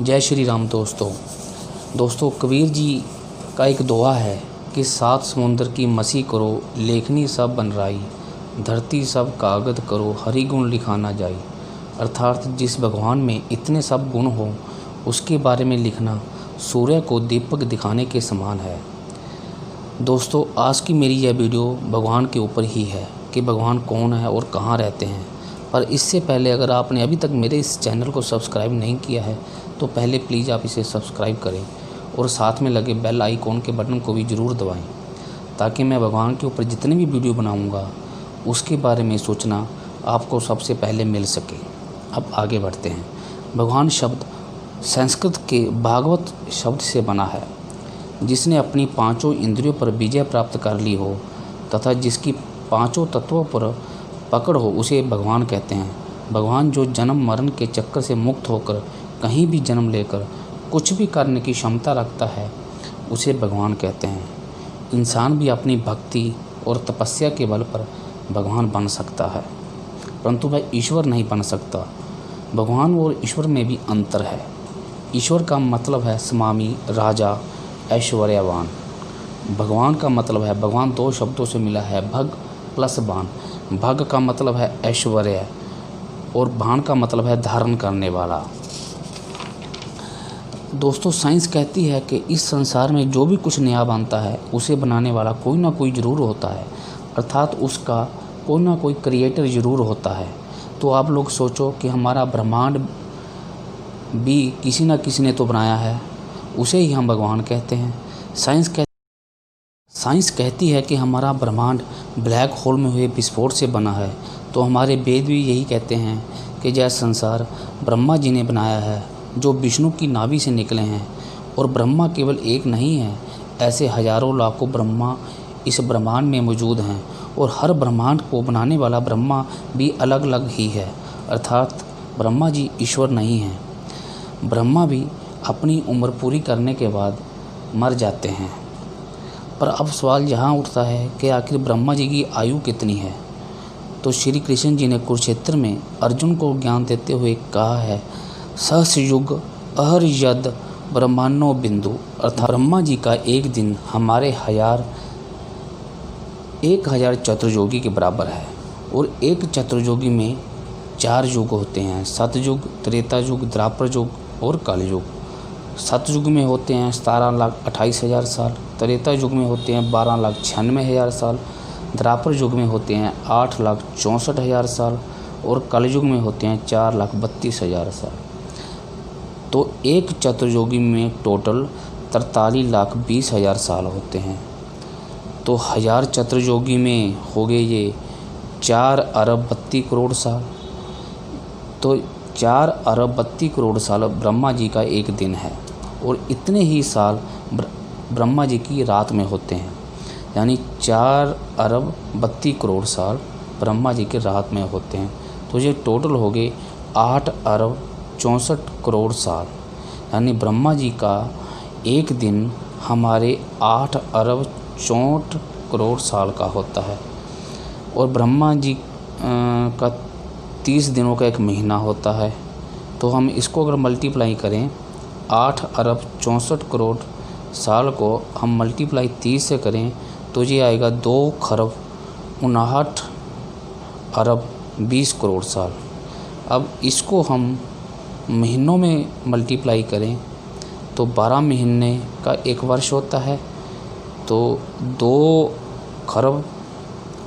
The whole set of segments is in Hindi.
जय श्री राम। दोस्तों कबीर जी का एक दोहा है कि सात समुंदर की मसी करो, लेखनी सब बन राई, धरती सब कागज करो, हरि गुण लिखा ना जाई। अर्थात जिस भगवान में इतने सब गुण हो उसके बारे में लिखना सूर्य को दीपक दिखाने के समान है। दोस्तों आज की मेरी यह वीडियो भगवान के ऊपर ही है कि भगवान कौन है और कहाँ रहते हैं। पर इससे पहले अगर आपने अभी तक मेरे इस चैनल को सब्सक्राइब नहीं किया है तो पहले प्लीज़ आप इसे सब्सक्राइब करें और साथ में लगे बेल आइकॉन के बटन को भी ज़रूर दबाएं, ताकि मैं भगवान के ऊपर जितने भी वीडियो बनाऊंगा उसके बारे में सूचना आपको सबसे पहले मिल सके। अब आगे बढ़ते हैं। भगवान शब्द संस्कृत के भागवत शब्द से बना है। जिसने अपनी पांचों इंद्रियों पर विजय प्राप्त कर ली हो तथा जिसकी पांचों तत्वों पर पकड़ हो उसे भगवान कहते हैं। भगवान जो जन्म मरण के चक्कर से मुक्त होकर कहीं भी जन्म लेकर कुछ भी करने की क्षमता रखता है उसे भगवान कहते हैं। इंसान भी अपनी भक्ति और तपस्या के बल पर भगवान बन सकता है, परंतु वह ईश्वर नहीं बन सकता। भगवान और ईश्वर में भी अंतर है। ईश्वर का मतलब है स्वामी, राजा, ऐश्वर्यवान। भगवान का मतलब है, भगवान दो शब्दों से मिला है, भग प्लस बान। भग का मतलब है ऐश्वर्य और बान का मतलब है धारण करने वाला। दोस्तों साइंस कहती है कि इस संसार में जो भी कुछ नया बनता है उसे बनाने वाला कोई ना कोई ज़रूर होता है, अर्थात उसका कोई ना कोई क्रिएटर ज़रूर होता है। तो आप लोग सोचो कि हमारा ब्रह्मांड भी किसी न किसी ने तो बनाया है, उसे ही हम भगवान कहते हैं। साइंस कहती है कि हमारा ब्रह्मांड ब्लैक होल में हुए विस्फोट से बना है, तो हमारे वेद भी यही कहते हैं कि यह संसार ब्रह्मा जी ने बनाया है, जो विष्णु की नाभि से निकले हैं। और ब्रह्मा केवल एक नहीं है, ऐसे हजारों लाखों ब्रह्मा इस ब्रह्मांड में मौजूद हैं और हर ब्रह्मांड को बनाने वाला ब्रह्मा भी अलग अलग ही है, अर्थात ब्रह्मा जी ईश्वर नहीं हैं। ब्रह्मा भी अपनी उम्र पूरी करने के बाद मर जाते हैं। पर अब सवाल यहाँ उठता है कि आखिर ब्रह्मा जी की आयु कितनी है। तो श्री कृष्ण जी ने कुरुक्षेत्र में अर्जुन को ज्ञान देते हुए कहा है, सहस्रयुग अहर यद ब्रह्मांडो बिंदु। अर्थात ब्रह्मा जी का एक दिन हमारे 1000 चतुर्योगी के बराबर है। और एक चतुर्योगी में 4 युग होते हैं, सतयुग, त्रेता युग, द्वापर युग और कलयुग। सतयुग में होते हैं 17,28,000 साल, त्रेता युग में होते हैं 12,96,000 साल, द्वापर युग में होते हैं 8,64,000 साल और कलयुग में होते हैं 4,32,000 साल। तो एक चतुर्योगी में टोटल 43,20,000 साल होते हैं। तो 1000 चतुर्योगी में हो गए ये 4 अरब 32 करोड़ साल। तो 4 अरब 32 करोड़ साल ब्रह्मा जी का एक दिन है और इतने ही साल ब्रह्मा जी की रात में होते हैं, यानी 4 अरब 32 करोड़ साल ब्रह्मा जी के रात में होते हैं। तो ये टोटल हो गए 8 अरब 64 करोड़ साल, यानी ब्रह्मा जी का एक दिन हमारे 8 अरब 64 करोड़ साल का होता है। और ब्रह्मा जी का 30 दिनों का एक महीना होता है। तो हम इसको अगर मल्टीप्लाई करें, 8 अरब 64 करोड़ साल को हम मल्टीप्लाई 30 से करें तो ये आएगा 2 खरब 59 अरब 20 करोड़ साल। अब इसको हम महीनों में मल्टीप्लाई करें तो 12 महीने का एक वर्ष होता है। तो 2 खरब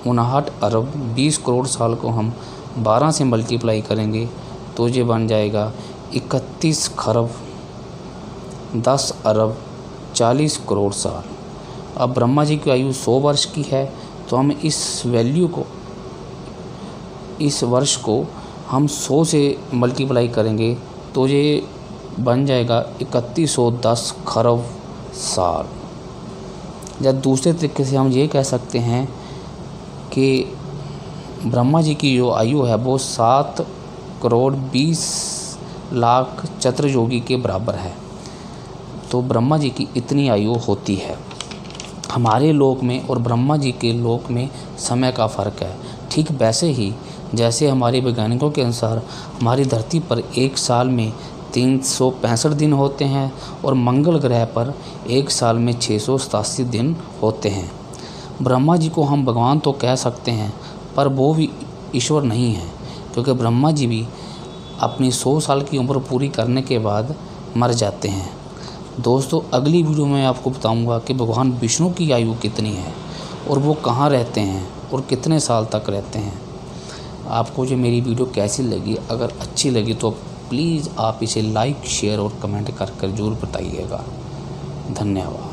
59 अरब 20 करोड़ साल को हम 12 से मल्टीप्लाई करेंगे तो ये बन जाएगा 31 खरब 10 अरब 40 करोड़ साल। अब ब्रह्मा जी की आयु 100 वर्ष की है, तो हम इस वर्ष को हम 100 से मल्टीप्लाई करेंगे तो ये बन जाएगा 3110 खरब साल। या दूसरे तरीके से हम ये कह सकते हैं कि ब्रह्मा जी की जो आयु है वो 7 करोड़ 20 लाख चतुर्योगी के बराबर है। तो ब्रह्मा जी की इतनी आयु होती है। हमारे लोक में और ब्रह्मा जी के लोक में समय का फ़र्क है। ठीक वैसे ही जैसे हमारे वैज्ञानिकों के अनुसार हमारी धरती पर एक साल में 365 दिन होते हैं और मंगल ग्रह पर एक साल में 687 दिन होते हैं। ब्रह्मा जी को हम भगवान तो कह सकते हैं, पर वो भी ईश्वर नहीं है, क्योंकि ब्रह्मा जी भी अपनी 100 साल की उम्र पूरी करने के बाद मर जाते हैं। दोस्तों, अगली वीडियो में आपको बताऊंगा कि भगवान विष्णु की आयु कितनी है और वो कहाँ रहते हैं और कितने साल तक रहते हैं। आपको जो मेरी वीडियो कैसी लगी, अगर अच्छी लगी तो प्लीज़ आप इसे लाइक, शेयर और कमेंट कर ज़रूर बताइएगा। धन्यवाद।